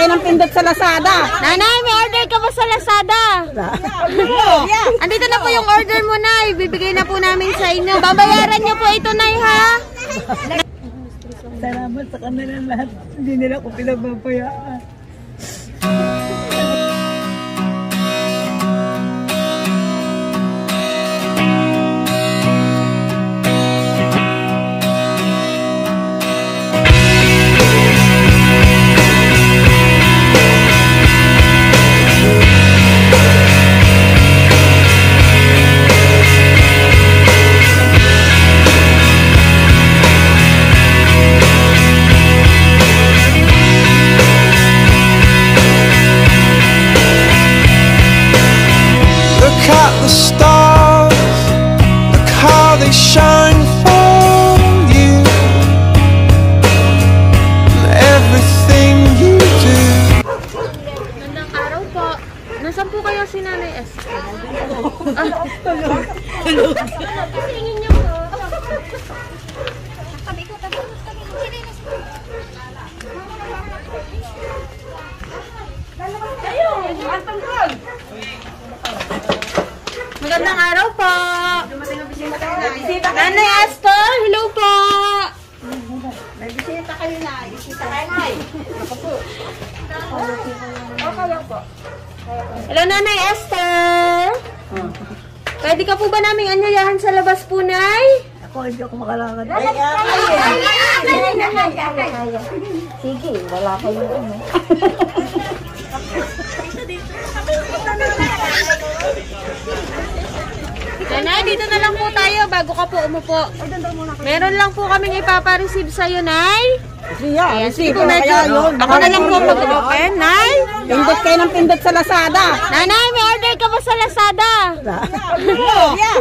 ng pindot sa Lazada. Nanay, may order ka ba sa Lazada? Andito na po yung order mo, Nay. Bibigay na po namin sa inyo. Babayaran niyo po ito, Nay, ha? Salamat sa kanila lahat. Hindi nila ako pinababayaan. Shine for you, everything you do. Magandang araw po. Nasaan po kayo si Nanay Esther? Tingin niyo po. Tabi ko. Magandang araw po. Nanay Esther, hello po. May bisita kayo na. Bisita kayo na. Ako po. Okay lang po. Hello, Nanay Esther. Pwede ka po ba naming anyayahan sa labas po, Nay? Ako, hindi ako makalakad. Sige, wala kayong ano. Nanay, dito na lang po tayo bago ka po umupo. Meron lang po kaming ipapareceive sa'yo, Nay. Ayan, sige po, medyo. Ako na lang po mag-open, Nay. Pindot kayo ng pindot sa Lazada. Nanay, may order ka ba sa Lazada?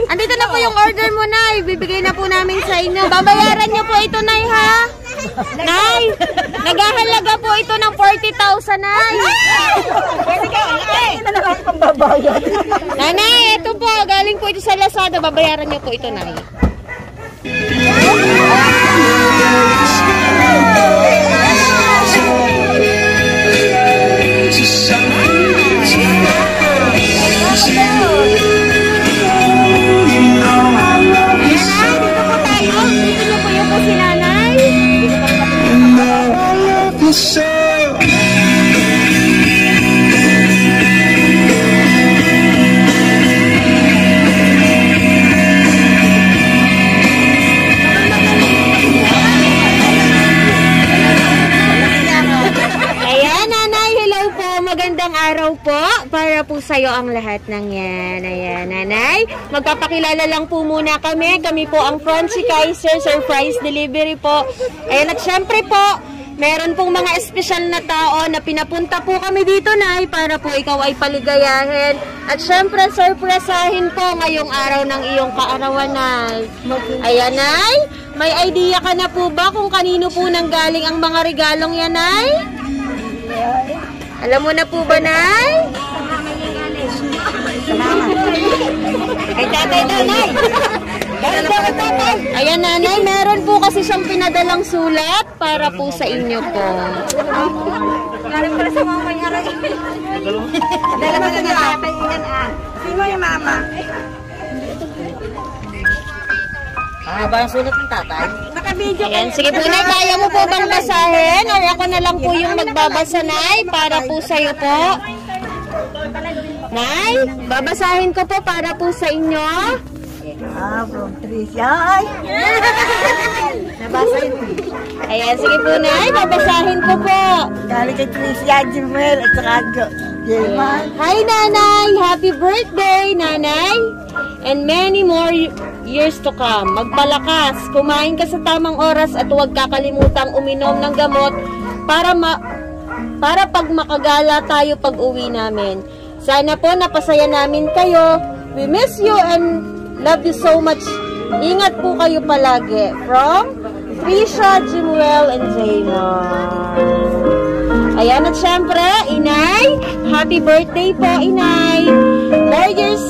Andito na po yung order mo, Nay. Bibigay na po namin sa inyo. Babayaran niyo po ito, Nay, ha? Nay, naghahalaga po ito ng 40,000, Nay. Nanay, ito po. Galing po ito sa Lazada. Babayaran niyo po ito, Nay. Para po sa'yo ang lahat ng yan. Ayan, Nanay. Magpapakilala lang po muna kami. Kami po ang Francie Kaiser Surprise Delivery po. Ayan, at syempre po, meron pong mga espesyal na tao na pinapunta po kami dito, Nay, para po ikaw ay paligayahin. At syempre, surpresahin po ngayong araw ng iyong kaarawan, Nay. Ayan, Nay. May idea ka na po ba kung kanino po nang galing ang mga regalong yan, Nay? Alam mo na po ba, Nay? Kay tatay daw, Nay. Ayan, Nanay, meron po kasi siyang pinadalang sulat para po sa inyo po. Galing pala sa mga may-aray. Dala mo na tatay yan, ah. Sino yung mama? Ba ang sulat ng tatay? Ayan, sige po, Nay, kaya mo po bang basahin? Or ako na lang po yung magbabasa, Nay, para po sa'yo po. Nay, babasahin ko po para po sa inyo. From Tricia. Nabasahin mo. Ayan, sige po, Nay, babasahin ko po. Galing kay Tricia, Jimuel, at saka Jelman. Hi, Nanay! Happy birthday, Nanay! And many more years to come. Magpalakas, kumain ka sa tamang oras at huwag kakalimutang uminom ng gamot para pag makagala tayo pag uwi namin. Sana po napasaya namin kayo. We miss you and love you so much. Ingat po kayo palagi. From Trisha, Jimuel, and Jaymar. Ayan, at syempre, Inay, happy birthday po, Inay. More years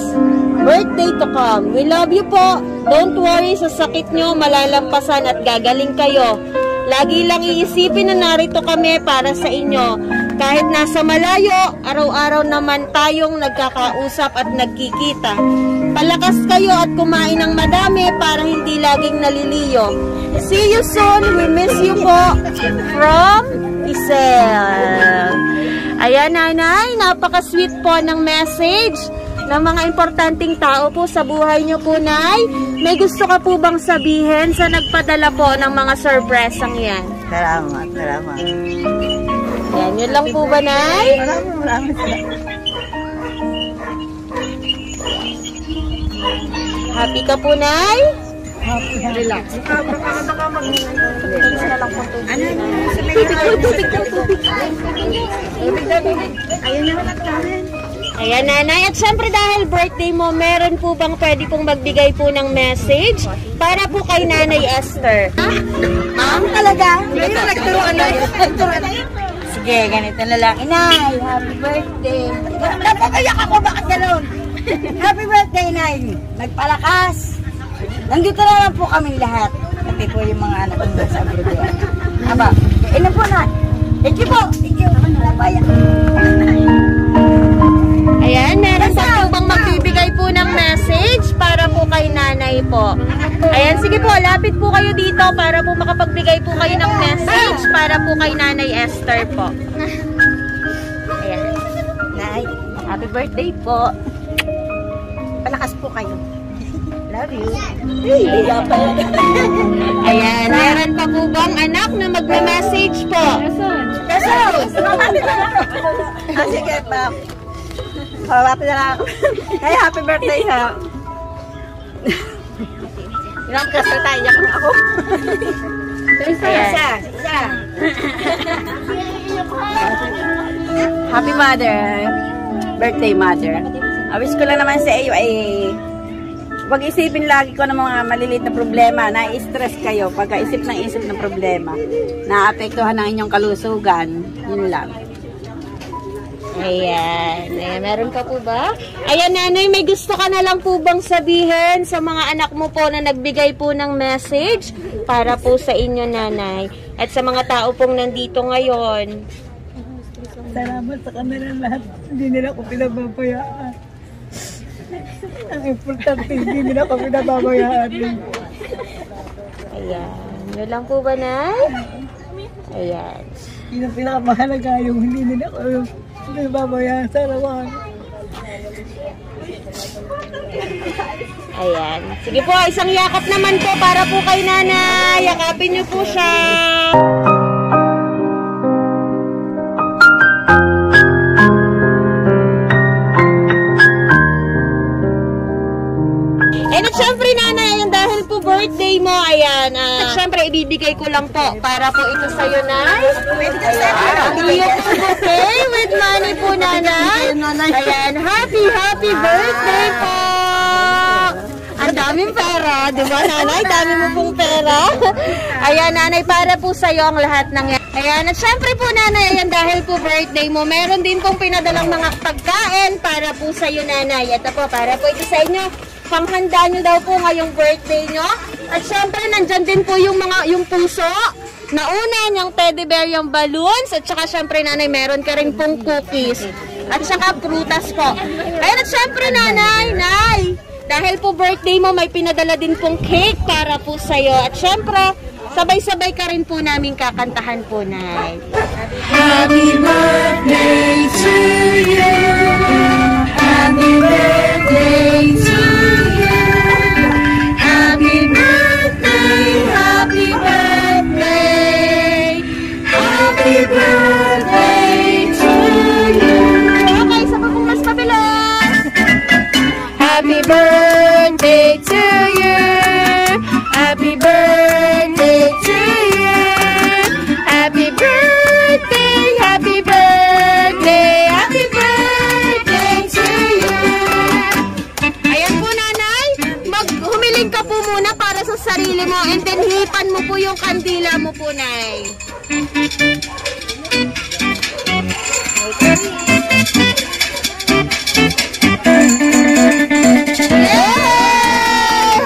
birthday to come. We love you po. Don't worry sa sakit nyo, malalampasan at gagaling kayo. Lagi lang iisipin na narito kami para sa inyo. kahit nasa malayo, araw-araw naman tayong nagkakausap at nagkikita. Palakas kayo at kumain ng madami para hindi laging naliliyo. See you soon. We miss you po. From Isel. Ayan, nanay. Napaka-sweet po ng message ng mga importanteng tao po sa buhay niyo po, nay. May gusto ka po bang sabihin sa nagpadala po ng mga surpresang yan? Salamat. Yan, yun lang po ba, nay? Maraming salamat. Happy ka po, nay? Relax. Ayan, nanay. At syempre dahil birthday mo, meron po bang pwede pong magbigay po ng message para po kay Nanay Esther? Ma'am talaga? Sige, ganito na lang. Inay, happy birthday. Napakayak ako, bakit gano'n? Happy birthday, Inay. Nagpalakas. Nandito na lang po kami lahat. Pati po yung mga anak ko sa abroad. Aba, ilan po na? Thank you po. Thank you. Napaya. Ayan, meron pa po bang magbibigay po ng message para po kay nanay po? Ayan, sige po, lapit po kayo dito para po makapagbigay po kayo ng message para po kay Nanay Esther po. Ayan. Nay, happy birthday po. Palakas po kayo. Love you. Ayan, meron pa po bang anak na magme-message po? Sige, ma'am. Happy na lang ako. Hey, happy birthday ha. Ilang kasi tayo, iyak na ako. Isa. Happy mother. Birthday mother. Wish ko lang naman sa iyo ay wag isipin lagi ko ng mga maliliit na problema. Na-stress kayo pagka-isip ng problema. Naapektuhan ng inyong kalusugan. Yun lang. Ayan. Ayan, meron ka po ba? Ayan, nanay, may gusto ka na lang po bang sabihin sa mga anak mo po na nagbigay po ng message para po sa inyo, nanay? At sa mga tao pong nandito ngayon. Salamat sa kanila lahat. Hindi nila ako pinababayaan. Ang importante, hindi nila ako pinababayaan. Ayan. Yun lang po ba, nay? Ayan. Yun ang pinakamahalaga yung hindi nila ako pinababayaan sa arawan. Ayan. Sige po, isang yakap naman po para po kay nanay. Yakapin niyo po siya. And at syempre, nanay, ayan, dahil po birthday mo, ayan, at syempre, ibibigay ko lang po para po ito sa'yo, nay. Ayan, okay, with money po, nanay. Ayan, happy birthday po. Ang daming pera, di ba, nanay? Dami mo pong pera. Ayan, nanay, para po sa'yo ang lahat ng yan. Ayan, at syempre po, nanay, ayan, dahil po birthday mo, meron din pong pinadalang mga pagkain para po sa'yo, nanay. Ito po, para po ito sa inyo. Panghanda nyo daw po ngayong birthday nyo. At syempre, nandyan din po yung puso. Nauna, yung teddy bear, yung balloons. At saka syempre, nanay, meron ka rin pong cookies. At saka prutas po. Ayan, at syempre, nay, dahil po birthday mo, may pinadala din pong cake para po sa'yo. At syempre, sabay-sabay ka rin po namin kakantahan po, nay. Happy birthday to you. Happy birthday to you. Happy birthday, happy birthday. Happy birthday to you. Okay, sa pag mas pabilis. Happy birthday to you. Happy birthday to you. Happy birthday, happy birthday, happy birthday to you. Ayan po, nanay. Humiling ka po muna para sa sarili mo. And then, hipan mo po yung kandila mo po, nay. Yay!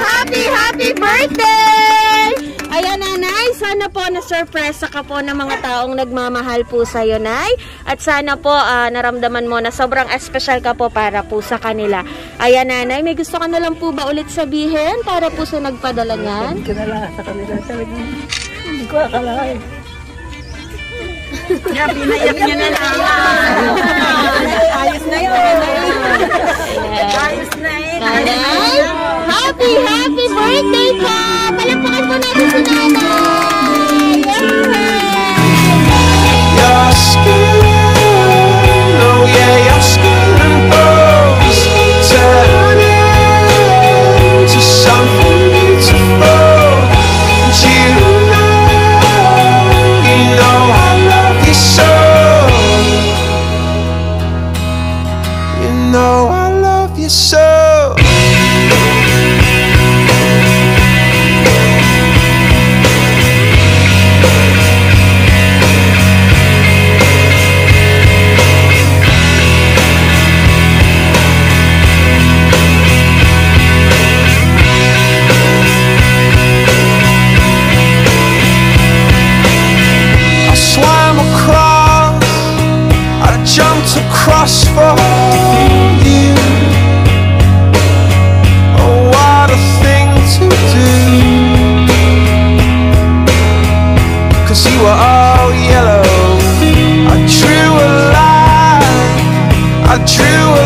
Happy birthday! Ayan, nanay. Sana po na-surprise sorpresa ka po ng mga taong nagmamahal po sa'yo, Nay. At sana po naramdaman mo na sobrang espesyal ka po para po sa kanila. Ayan, Nanay, may gusto ka na lang po ba ulit sabihin para po sa nagpadala niyan? Hindi ko na lang sa kanila talagang hindi ko akalain. Yeah, pinayak niya na lang. Ayos na yun. Ayos na yun. Nanay, happy birthday ka! Palakpakan po natin si Nanay! Your skin, oh yeah, your skin and bones turn into something beautiful. And you know I love you so. You know I love you so. Across for you. Oh, what a thing to do. 'Cause you were all yellow. I drew a line, I drew a